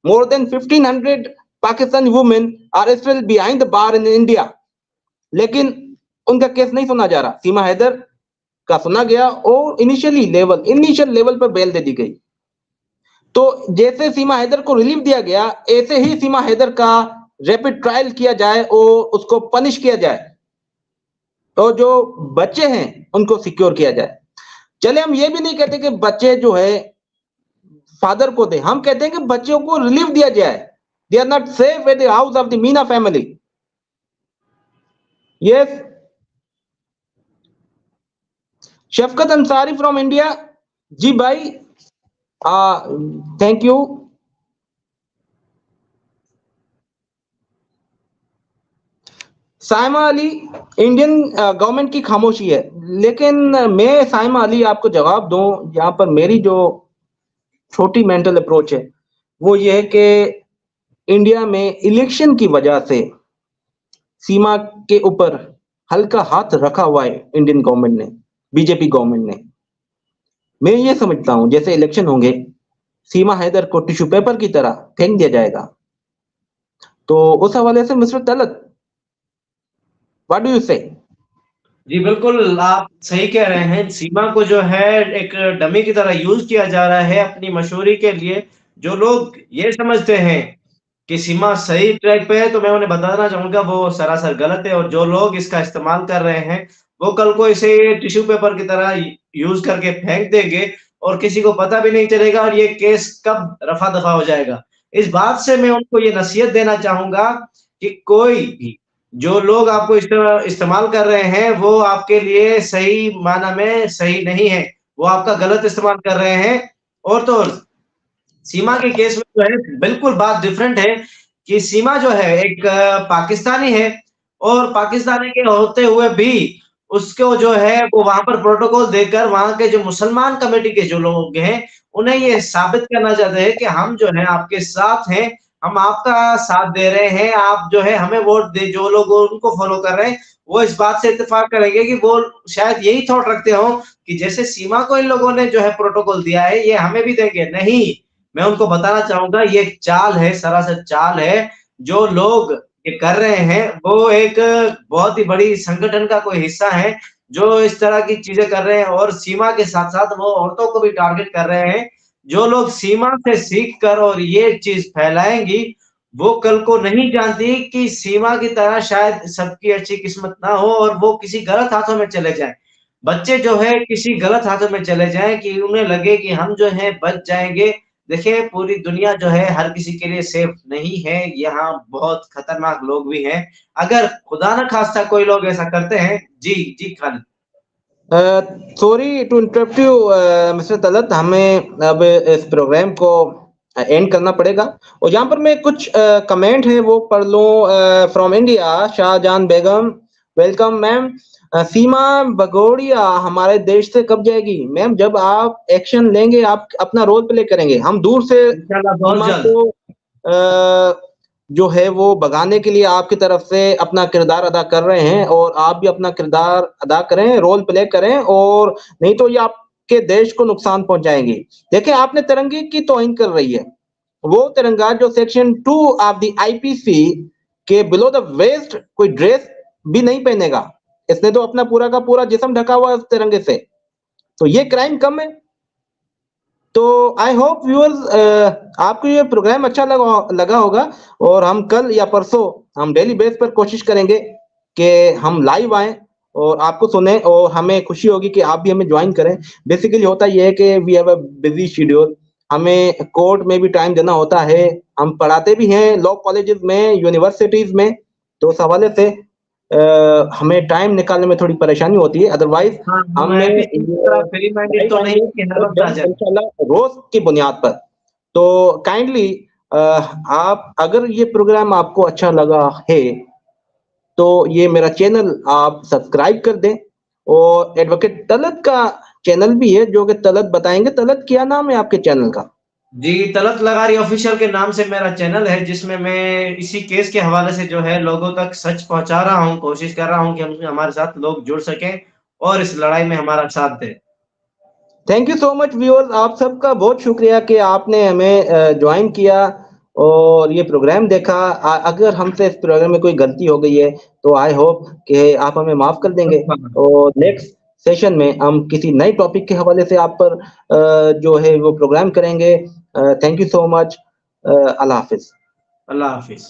More than 1500 Pakistani women are still behind the bar in India, लेकिन उनका केस नहीं सुना जा रहा। सीमा हैदर का सुना गया और इनिशियल लेवल पर बेल दे दी गई। तो जैसे सीमा हैदर को रिलीफ दिया गया, ऐसे ही सीमा हैदर का रैपिड ट्रायल किया जाए और उसको पनिश किया जाए, और जो बच्चे हैं उनको सिक्योर किया जाए। चले, हम ये भी नहीं कहते कि बच्चे जो है फादर को दे, हम कहते हैं कि बच्चों को रिलीफ दिया जाए। They are not safe at the house of the Meena family. Yes, Shafqat Ansari from India. जी भाई, thank you. Saima Ali, Indian government की खामोशी है, लेकिन मैं साइमा अली आपको जवाब दूं, यहाँ पर मेरी जो छोटी मेंटल अप्रोच है, वो ये है कि इंडिया में इलेक्शन की वजह से सीमा के ऊपर हल्का हाथ रखा हुआ है इंडियन गवर्नमेंट ने, बीजेपी गवर्नमेंट ने। मैं ये समझता हूं, जैसे इलेक्शन होंगे, सीमा हैदर को टिश्यू पेपर की तरह फेंक दिया जाएगा। तो उस हवाले से mister Talat, what do you से? जी बिल्कुल, आप सही कह रहे हैं। सीमा को जो है एक डमी की तरह यूज किया जा रहा है अपनी मशहूरी के लिए। जो लोग ये समझते हैं कि सीमा सही ट्रैक पे है, तो मैं उन्हें बताना चाहूंगा वो सरासर गलत है। और जो लोग इसका इस्तेमाल कर रहे हैं, वो कल को इसे टिश्यू पेपर की तरह यूज करके फेंक देंगे और किसी को पता भी नहीं चलेगा, और ये केस कब रफा दफा हो जाएगा। इस बात से मैं उनको ये नसीहत देना चाहूंगा कि कोई भी जो लोग आपको इस्तेमाल कर रहे हैं, वो आपके लिए सही मायने में सही नहीं है। वो आपका गलत इस्तेमाल कर रहे हैं और तो और सीमा के केस में जो है बिल्कुल बात डिफरेंट है कि सीमा जो है एक पाकिस्तानी है और पाकिस्तानी के होते हुए भी उसको जो है वो वहाँ पर प्रोटोकॉल देकर वहाँ के जो मुसलमान कमेटी के जो लोग हैं, उन्हें ये साबित करना चाहते हैं कि हम जो है आपके साथ हैं, हम आपका साथ दे रहे हैं, आप जो है हमें वोट दे जो लोग उनको फॉलो कर रहे हैं, वो इस बात से इत्तेफ़ाक करेंगे कि वो शायद यही थॉट रखते हों कि जैसे सीमा को इन लोगों ने जो है प्रोटोकॉल दिया है, ये हमें भी देंगे। नहीं, मैं उनको बताना चाहूँगा ये एक चाल है, सरासर चाल है। जो लोग ये कर रहे हैं, वो एक बहुत ही बड़ी संगठन का कोई हिस्सा है, जो इस तरह की चीज़ें कर रहे हैं और सीमा के साथ-साथ वो औरतों को भी टारगेट कर रहे हैं। जो लोग सीमा से सीख कर और ये चीज़ फैलाएँगी, वो कल को नहीं जानती कि सीमा की तरह शायद सबकी अच्छी किस्मत ना हो और वो किसी गलत हाथों में चले जाएँ। बच्चे जो है किसी गलत हाथों में चले जाएँ कि उन्हें लगे कि हम जो है बच जाएँगे। देखिए पूरी दुनिया जो है हर किसी के लिए सेफ नहीं है, यहाँ बहुत खतरनाक लोग भी हैं। अगर खुदा न ख़ास्ता कोई लोग ऐसा करते हैं जी, जी Khalid. Sorry to interrupt you mister Talat, हमें अब इस प्रोग्राम को एंड करना पड़ेगा और यहाँ पर मैं कुछ कमेंट है वो पढ़ लूँ। From India Shahjahan Begum, welcome ma'am. Seema भगोड़िया हमारे देश से कब जाएगी? मैम जब आप एक्शन लेंगे, आप अपना रोल प्ले करेंगे, हम दूर से इंशाल्लाह बहुत सीमा जल्द। को जो है वो भगाने के लिए आपकी तरफ से अपना किरदार अदा कर रहे हैं और आप भी अपना किरदार अदा करें, रोल प्ले करें और नहीं तो ये आपके देश को नुकसान पहुँचाएँगी। देखिए आपने तिरंगे की तौहीन कर रही है। वो तिरंगा जो सेक्शन 2 ऑफ द आईपीसी के बिलो द वेस्ट कोई ड्रेस भी नहीं पहनेगा। इसने तो अपना पूरा का पूरा जिस्म ढका हुआ है उस तिरंगे से। तो ये क्राइम कम है। तो आई होप व्यूअर्स आपको ये प्रोग्राम अच्छा लगा होगा और हम कल या परसों हम डेली बेस पर कोशिश करेंगे कि हम लाइव आएँ और आपको सुनें और हमें खुशी होगी कि आप भी हमें जॉइन करें। बेसिकली होता ये है कि we have a busy schedule, हमें कोर्ट में भी टाइम देना होता है, हम पढ़ाते भी हैं लॉ कॉलेजेस में, यूनिवर्सिटीज़ में, तो उस हवाले से हमें टाइम निकालने में थोड़ी परेशानी होती है। अदरवाइज़ हाँ, हम हमने एपीसी की ये तरह फ्री माइंडेड लाइव तो नहीं आएँगे है कि हर बहुत वक़्त आ जल्द जाए। इंशाल्लाह रोज़ की बुनियाद पर। तो काइंडली आप अगर ये प्रोग्राम आपको अच्छा लगा है, तो ये मेरा चैनल आप सब्सक्राइब कर दें और एडवोकेट तलत का चैनल भी है जो कि तलत बताएँगे। तलत क्या नाम है आपके चैनल का? जी, तलत लगारी ऑफ़िशियल के नाम से मेरा चैनल है जिसमें मैं इसी केस के हवाले से जो है लोगों तक सच पहुँचा रहा हूँ, कोशिश कर रहा हूँ कि हम हमारे साथ लोग जुड़ सकें और इस लड़ाई में हमारा साथ दें। Thank you so much viewers, आप सबका बहुत शुक्रिया कि आपने हमें जॉइन किया और ये प्रोग्राम देखा। अगर हमसे इस प्रोग्राम में कोई गलती हो गई है तो आई होप कि आप हमें माफ़ कर देंगे और नेक्स्ट सेशन में हम किसी नए टॉपिक के हवाले से आप पर जो है वो प्रोग्राम करेंगे। Thank you so much. अल्लाह हाफ़िज़। अल्लाह हाफ़िज़।